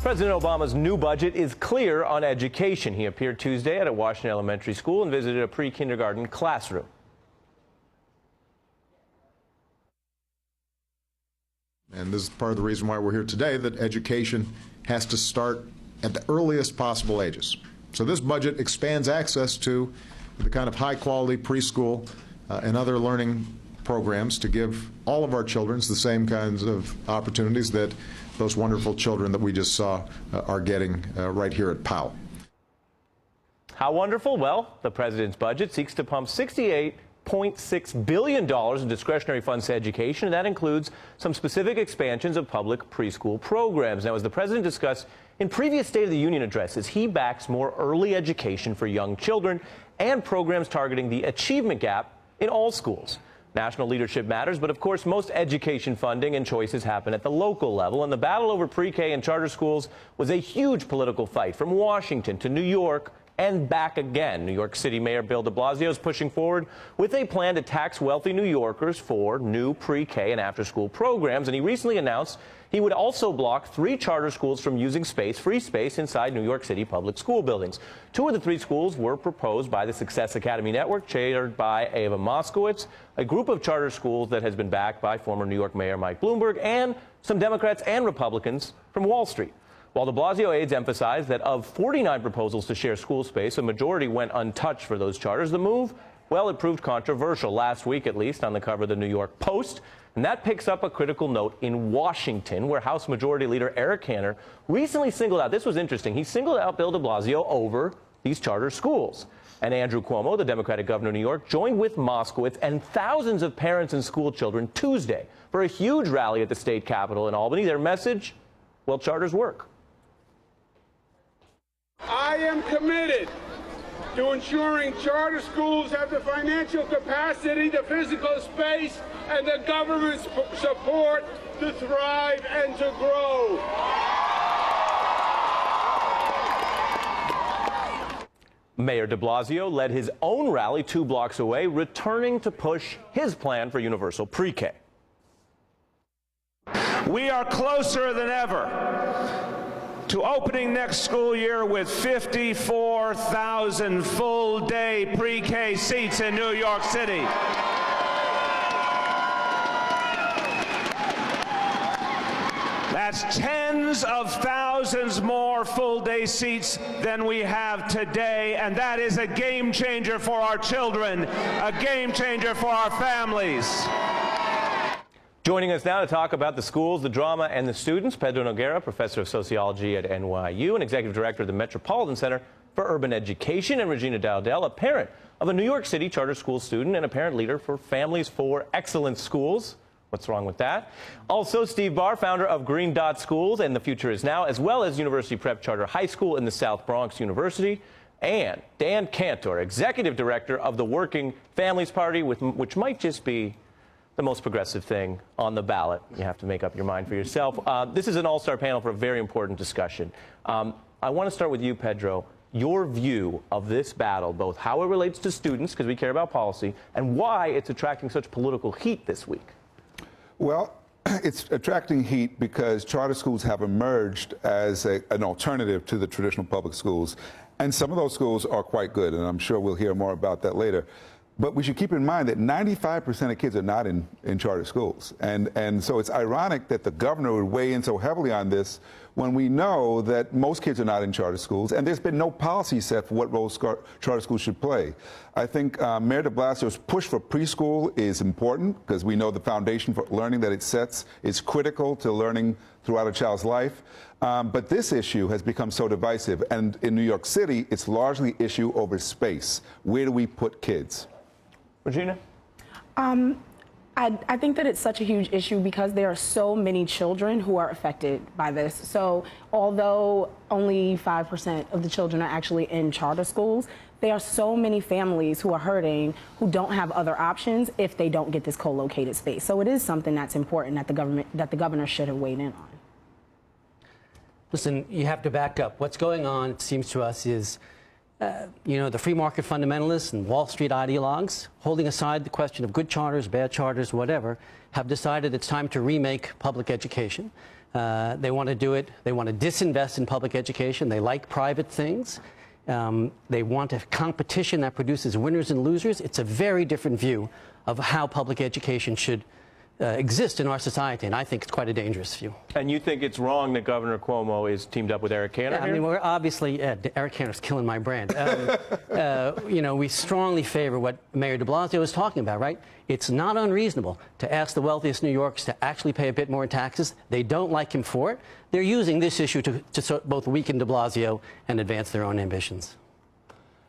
President Obama's new budget is clear on education. He appeared Tuesday at a Washington elementary school and visited a pre-kindergarten classroom. And this is part of the reason why we're here today, that education has to start at the earliest possible ages. So this budget expands access to the kind of high-quality preschool and other learning programs to give all of our children the same kinds of opportunities that those wonderful children that we just saw are getting right here at Powell. How wonderful? Well, the president's budget seeks to pump $68.6 billion in discretionary funds to education, and that includes some specific expansions of public preschool programs. Now, as the president discussed in previous State of the Union addresses, he backs more early education for young children and programs targeting the achievement gap in all schools. National leadership matters, but of course most education funding and choices happen at the local level, and the battle over pre-K and charter schools was a huge political fight from Washington to New York and back again. New York City Mayor Bill de Blasio is pushing forward with a plan to tax wealthy New Yorkers for new pre-K and after-school programs, and he recently announced he would also block 3 charter schools from using free space inside New York City public school buildings. 2 of the 3 schools were proposed by the Success Academy Network, chaired by Ava Moskowitz, a group of charter schools that has been backed by former New York Mayor Mike Bloomberg and some Democrats and Republicans from Wall Street. While de Blasio aides emphasized that of 49 proposals to share school space, a majority went untouched for those charters, the move, well, it proved controversial last week, at least, on the cover of the New York Post. And that picks up a critical note in Washington, where House Majority Leader Eric Cantor recently singled out, this was interesting, he singled out Bill de Blasio over these charter schools. And Andrew Cuomo, the Democratic governor of New York, joined with Moskowitz and thousands of parents and school children Tuesday for a huge rally at the state capitol in Albany. Their message, well, charters work. I am committed to ensuring charter schools have the financial capacity, the physical space, and the government support to thrive and to grow. Mayor de Blasio led his own rally 2 blocks away, returning to push his plan for universal pre-K. We are closer than ever to opening next school year with 54,000 full-day pre-K seats in New York City. That's tens of thousands more full-day seats than we have today, and that is a game changer for our children, a game changer for our families. Joining us now to talk about the schools, the drama, and the students, Pedro Noguera, professor of sociology at NYU and executive director of the Metropolitan Center for Urban Education, and Regina Dowdell, a parent of a New York City charter school student and a parent leader for Families for Excellent Schools. What's wrong with that? Also, Steve Barr, founder of Green Dot Schools and The Future Is Now, as well as University Prep Charter High School in the South Bronx University, and Dan Cantor, executive director of the Working Families Party, which might just be the most progressive thing on the ballot. You have to make up your mind for yourself. This is an all-star panel for a very important discussion. I want to start with you, Pedro. Your view of this battle, both how it relates to students, because we care about policy, and why it's attracting such political heat this week. Well, it's attracting heat because charter schools have emerged as an alternative to the traditional public schools. And some of those schools are quite good, and I'm sure we'll hear more about that later. But we should keep in mind that 95% of kids are not in charter schools. And so it's ironic that the governor would weigh in so heavily on this when we know that most kids are not in charter schools, and there's been no policy set for what role charter schools should play. I think Mayor de Blasio's push for preschool is important because we know the foundation for learning that it sets is critical to learning throughout a child's life. But this issue has become so divisive, and in New York City, it's largely issue over space. Where do we put kids? Regina? I think that it's such a huge issue because there are so many children who are affected by this. So although only 5% of the children are actually in charter schools, there are so many families who are hurting who don't have other options if they don't get this co-located space. So it is something that's important that the governor should have weighed in on. Listen, you have to back up. What's going on, it seems to us, is the free market fundamentalists and Wall Street ideologues, holding aside the question of good charters, bad charters, whatever, have decided it's time to remake public education. They want to do it. They want to disinvest in public education. They like private things. They want a competition that produces winners and losers. It's a very different view of how public education should exist in our society, and I think it's quite a dangerous view. And you think it's wrong that Governor Cuomo is teamed up with Eric Cantor Yeah, I here? mean, we're obviously, Eric Cantor's killing my brand. You know, we strongly favor what Mayor de Blasio is talking about, right? It's not unreasonable to ask the wealthiest New Yorkers to actually pay a bit more in taxes. They don't like him for it. They're using this issue to both weaken de Blasio and advance their own ambitions.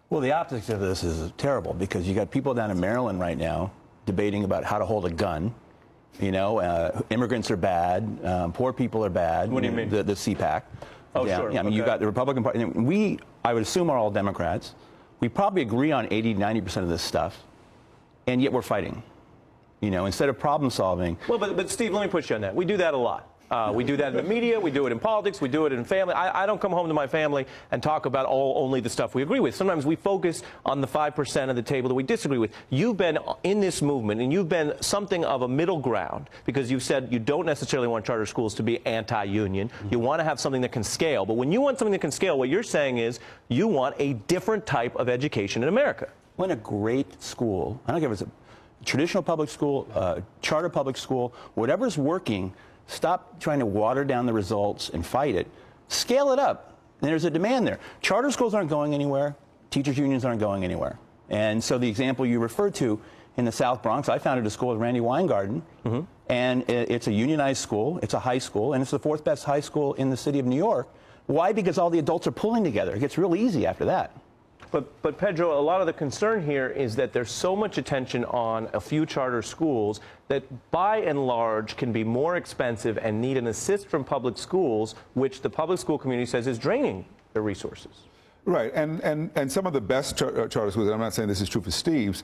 Well, the optics of this is terrible because you got people down in Maryland right now debating about how to hold a gun. You know, immigrants are bad, poor people are bad. What do you mean? The CPAC. Oh, yeah, sure. Yeah, I mean, Okay. you got the Republican Party. We, I would assume, are all Democrats. We probably agree on 80, 90% of this stuff, and yet we're fighting. You know, instead of problem solving. Well, but Steve, let me push you on that. We do that a lot. We do that in the media. We do it in politics. We do it in family. I don't come home to my family and talk about only the stuff we agree with. Sometimes we focus on the 5% of the table that we disagree with. You've been in this movement, and you've been something of a middle ground because you've said you don't necessarily want charter schools to be anti-union. You want to have something that can scale. But when you want something that can scale, what you're saying is you want a different type of education in America. When a great school, I don't care if it's a traditional public school, charter public school, whatever's working, stop trying to water down the results and fight it. Scale it up. And there's a demand there. Charter schools aren't going anywhere. Teachers' unions aren't going anywhere. And so the example you referred to in the South Bronx, I founded a school at Randy Weingarten, and it's a unionized school. It's a high school, and it's the fourth best high school in the city of New York. Why? Because all the adults are pulling together. It gets real easy after that. But Pedro, a lot of the concern here is that there's so much attention on a few charter schools that by and large can be more expensive and need an assist from public schools, which the public school community says is draining their resources. Right, and some of the best charter schools, and I'm not saying this is true for Steve's,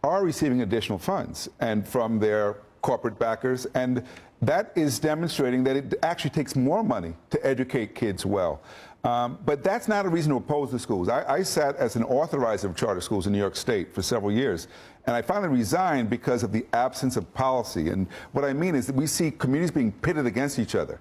are receiving additional funds and from their corporate backers, and that is demonstrating that it actually takes more money to educate kids well. But that's not a reason to oppose the schools. I sat as an authorizer of charter schools in New York State for several years, and I finally resigned because of the absence of policy. And what I mean is that we see communities being pitted against each other.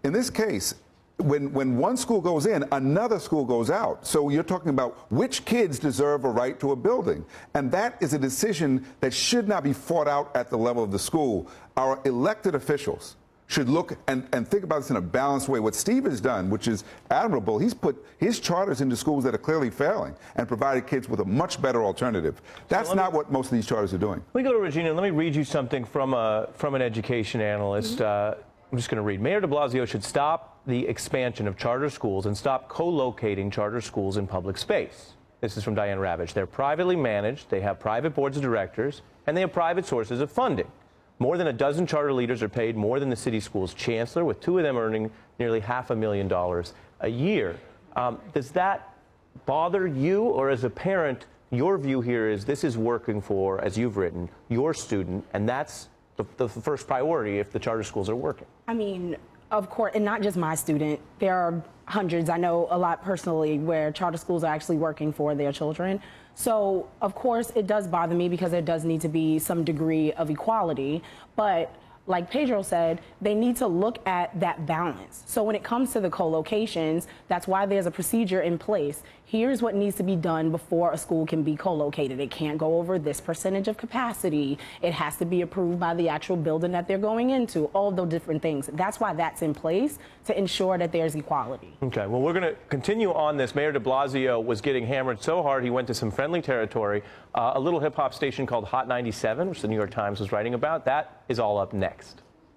In this case, when one school goes in, another school goes out. So you're talking about which kids deserve a right to a building. And that is a decision that should not be fought out at the level of the school. Our elected officials should look and think about this in a balanced way. What Steve has done, which is admirable, he's put his charters into schools that are clearly failing and provided kids with a much better alternative. That's not what most of these charters are doing. Let me go to Regina. Let me read you something from an education analyst. I'm just going to read. Mayor de Blasio should stop the expansion of charter schools and stop co-locating charter schools in public space. This is from Diane Ravitch. They're privately managed, they have private boards of directors, and they have private sources of funding. More than a dozen charter leaders are paid more than the city school's chancellor, with two of them earning nearly $500,000 a year. Does that bother you, or as a parent, your view here is this is working for, as you've written, your student, and that's the first priority if the charter schools are working? I mean, of course, and not just my student. There are hundreds, I know a lot personally, where charter schools are actually working for their children. So, of course, it does bother me because there does need to be some degree of equality. But like Pedro said, they need to look at that balance. So when it comes to the co-locations, that's why there's a procedure in place. Here's what needs to be done before a school can be co-located. It can't go over this percentage of capacity. It has to be approved by the actual building that they're going into, all those different things. That's why that's in place, to ensure that there's equality. Okay, well, we're going to continue on this. Mayor de Blasio was getting hammered so hard he went to some friendly territory. A little hip-hop station called Hot 97, which the New York Times was writing about. That is all up next.